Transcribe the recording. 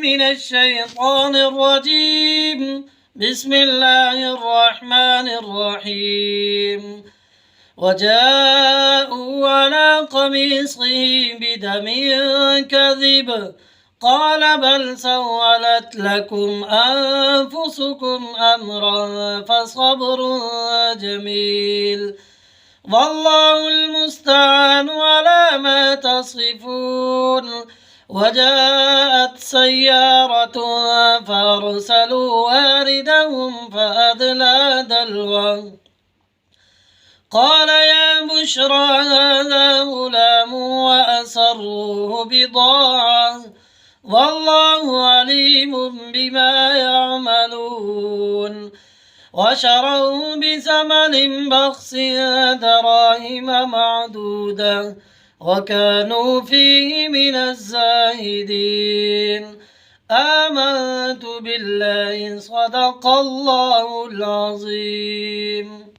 من الشيطان الرجيم. بسم الله الرحمن الرحيم. وجاءوا على قميصه بدم كذب قال بل سولت لكم أنفسكم أمرا فصبر جميل والله المستعان على ما تصفون. وجاءت سيارة فأرسلوا واردهم فأدلى دلوه قال يا بشرى هذا غلام وأسروه بضاعة والله عليم بما يعملون. وشروه بثمن بخس دراهم معدودة وكانوا فيه من الزاهدين. آمنت بالله صدق الله العظيم.